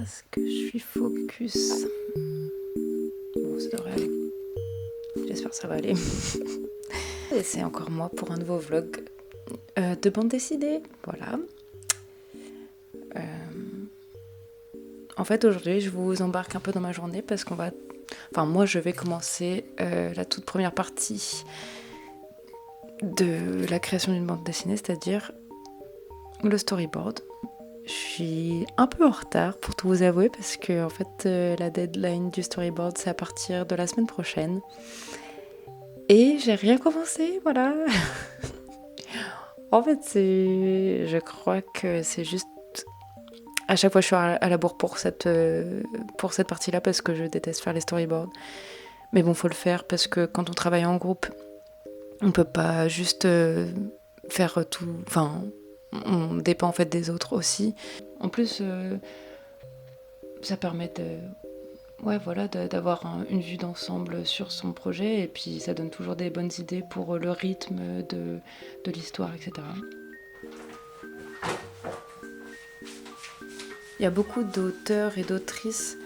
Est-ce que je suis focus? Bon, ça devrait aller. J'espère que ça va aller. Et c'est encore moi pour un nouveau vlog de bande dessinée. Voilà. En fait, aujourd'hui, je vous embarque un peu dans ma journée parce qu'on va... Enfin, moi, je vais commencer la toute première partie de la création d'une bande dessinée, c'est-à-dire le storyboard. Je suis un peu en retard pour tout vous avouer parce que en fait la deadline du storyboard c'est à partir de la semaine prochaine et j'ai rien commencé, voilà. En fait je crois que c'est juste à chaque fois je suis à la bourre pour cette partie-là parce que je déteste faire les storyboards. Mais bon, faut le faire parce que quand on travaille en groupe, on peut pas juste faire tout. Enfin, on dépend en fait des autres aussi. En plus, ça permet d'avoir une vue d'ensemble sur son projet et puis ça donne toujours des bonnes idées pour le rythme de l'histoire, etc. Il y a beaucoup d'auteurs et d'autrices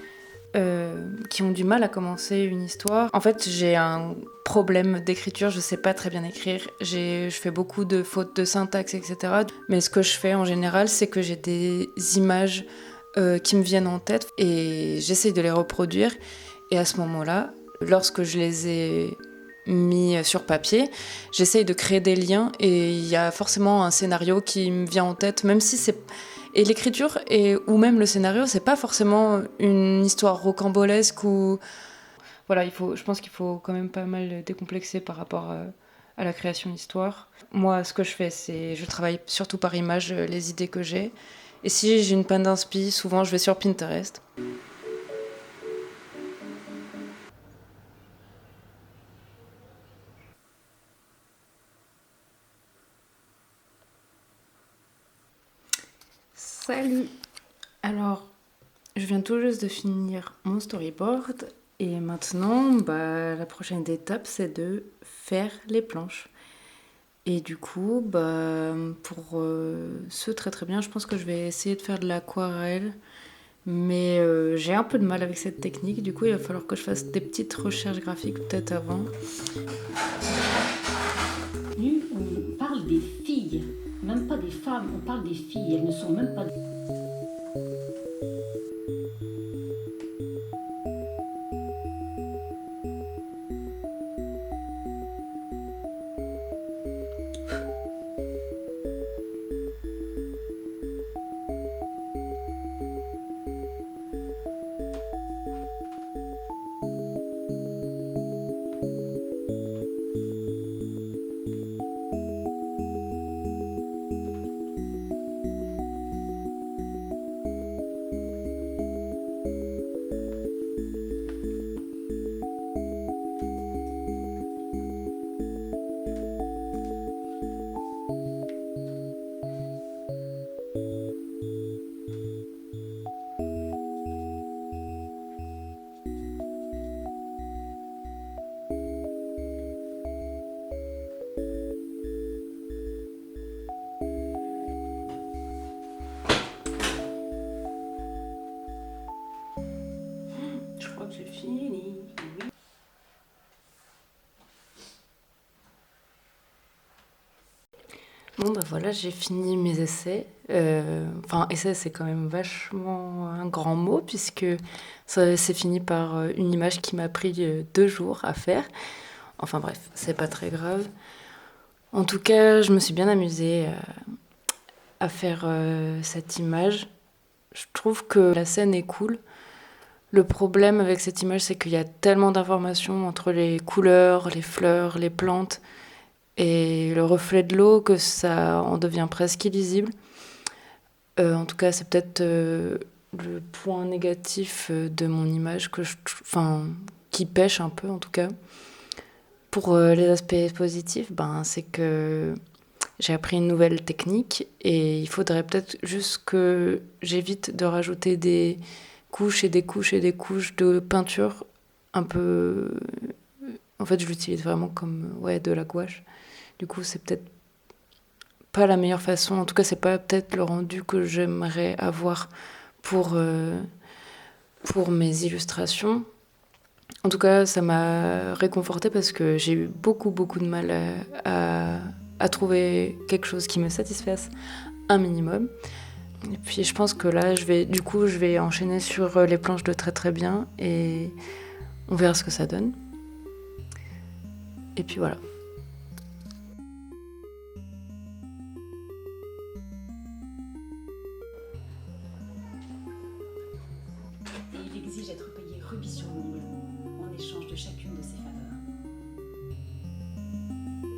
qui ont du mal à commencer une histoire. En fait, j'ai un problème d'écriture, je sais pas très bien écrire, je fais beaucoup de fautes de syntaxe, etc. Mais ce que je fais en général, c'est que j'ai des images qui me viennent en tête et j'essaye de les reproduire. Et à ce moment-là, lorsque je les ai mis sur papier, j'essaye de créer des liens et il y a forcément un scénario qui me vient en tête, même si c'est... Et l'écriture ou même le scénario, c'est pas forcément une histoire rocambolesque ou... Voilà, je pense qu'il faut quand même pas mal décomplexer par rapport à la création d'histoire. Moi, ce que je fais, c'est je travaille surtout par image les idées que j'ai. Et si j'ai une panne d'inspi, souvent je vais sur Pinterest. Salut! Alors, je viens tout juste de finir mon storyboard et maintenant, la prochaine étape, c'est de faire les planches. Et du coup, pour ce très très bien, je pense que je vais essayer de faire de l'aquarelle. Mais j'ai un peu de mal avec cette technique, du coup il va falloir que je fasse des petites recherches graphiques peut-être avant. Nu, on parle des filles, même pas des femmes, on parle des filles, elles ne sont même pas... Je crois que j'ai fini. Bon voilà, j'ai fini mes essais. Enfin, essai c'est quand même vachement un grand mot puisque ça c'est fini par une image qui m'a pris 2 jours à faire. Enfin bref, c'est pas très grave. En tout cas, je me suis bien amusée à faire cette image. Je trouve que la scène est cool. Le problème avec cette image, c'est qu'il y a tellement d'informations entre les couleurs, les fleurs, les plantes et le reflet de l'eau que ça en devient presque illisible. En tout cas, c'est peut-être le point négatif de mon image qui pêche un peu en tout cas. Pour les aspects positifs, c'est que j'ai appris une nouvelle technique et il faudrait peut-être juste que j'évite de rajouter des couches et des couches et des couches de peinture un peu... En fait, je l'utilise vraiment comme de la gouache. Du coup, c'est peut-être pas la meilleure façon. En tout cas, c'est pas peut-être le rendu que j'aimerais avoir pour pour mes illustrations. En tout cas, ça m'a réconfortée parce que j'ai eu beaucoup de mal à trouver quelque chose qui me satisfasse un minimum. Et puis je pense que là, je vais enchaîner sur les planches de très bien et on verra ce que ça donne. Et puis voilà. Et il exige d'être payé rubis sur l'ongle en échange de chacune de ses faveurs.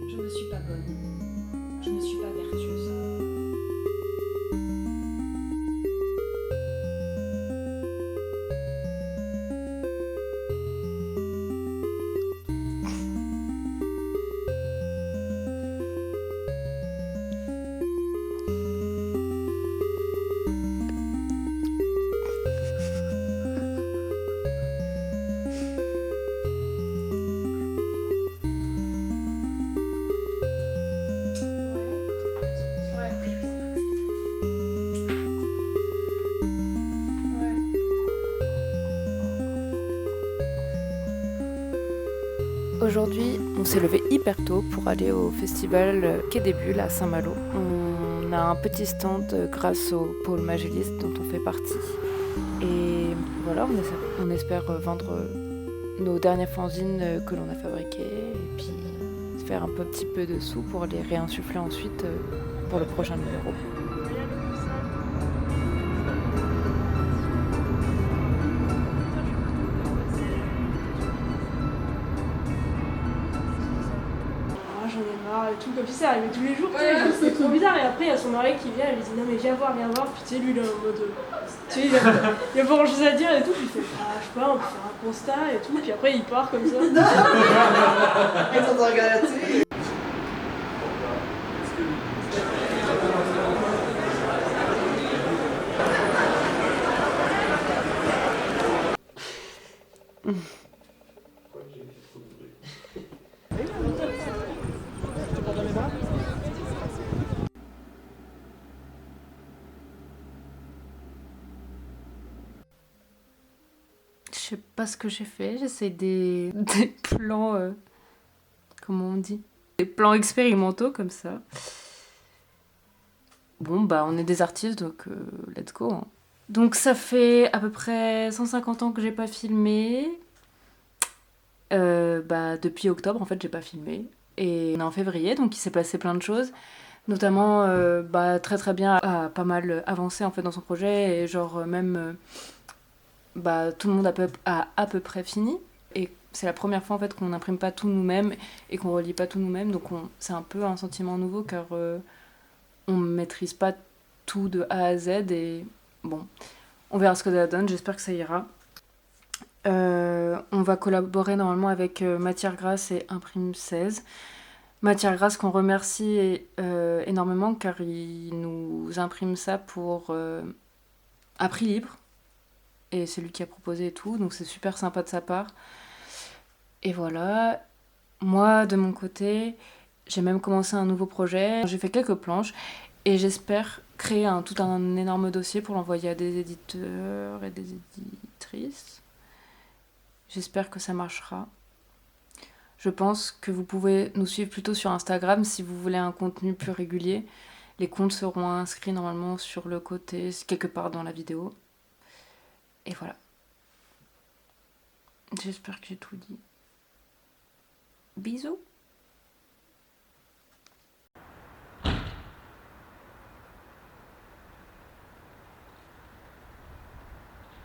Je ne suis pas bonne, je ne suis pas vertueuse. Aujourd'hui, on s'est levé hyper tôt pour aller au festival Quai des Bulles à Saint-Malo. On a un petit stand grâce au pôle Magélis dont on fait partie. Et voilà, on espère vendre nos dernières fanzines que l'on a fabriquées et puis faire un petit peu de sous pour les réinsuffler ensuite pour le prochain numéro. J'en ai marre et tout, comme si ça arrivait tous les jours, tu sais, c'est trop bizarre. Et après, il y a son mari qui vient, elle lui dit non, mais viens voir, puis tu sais, lui, il est en mode. Tu sais, il a pas grand chose à dire et tout, puis il fait je sais pas, on peut faire un constat et tout, puis après, il part comme ça. Je sais pas ce que j'ai fait, j'essaie des plans, comment on dit, des plans expérimentaux comme ça. Bon bah on est des artistes donc let's go. Hein. Donc ça fait à peu près 150 ans que j'ai pas filmé. Depuis octobre en fait j'ai pas filmé. Et on est en février donc il s'est passé plein de choses. Notamment très bien a pas mal avancé en fait dans son projet et genre même tout le monde a à peu près fini. Et c'est la première fois en fait qu'on n'imprime pas tout nous-mêmes et qu'on relie pas tout nous-mêmes. Donc c'est un peu un sentiment nouveau car on maîtrise pas tout de A à Z et bon, on verra ce que ça donne, j'espère que ça ira. On va collaborer normalement avec Matière Grasse et Imprime 16. Matière Grasse qu'on remercie énormément car il nous imprime ça à prix libre. Et c'est lui qui a proposé et tout, donc c'est super sympa de sa part. Et voilà, moi de mon côté, j'ai même commencé un nouveau projet. J'ai fait quelques planches et j'espère créer tout un énorme dossier pour l'envoyer à des éditeurs et des éditrices. J'espère que ça marchera. Je pense que vous pouvez nous suivre plutôt sur Instagram si vous voulez un contenu plus régulier. Les comptes seront inscrits normalement sur le côté, quelque part dans la vidéo. Et voilà. J'espère que j'ai tout dit. Bisous.